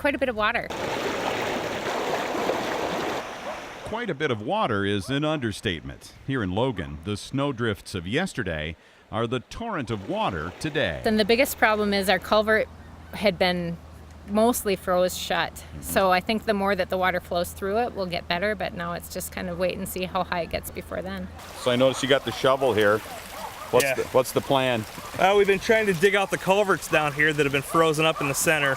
quite a bit of water. Quite a bit of water is an understatement. Here in Logan, the snowdrifts of yesterday are the torrent of water today. Then the biggest problem is our culvert had been mostly froze shut. So I think the more that the water flows through it, we'll get better, but now it's just kind of wait and see how high it gets before then. So I noticed you got the shovel here. What's the plan? We've been trying to dig out the culverts down here that have been frozen up in the center.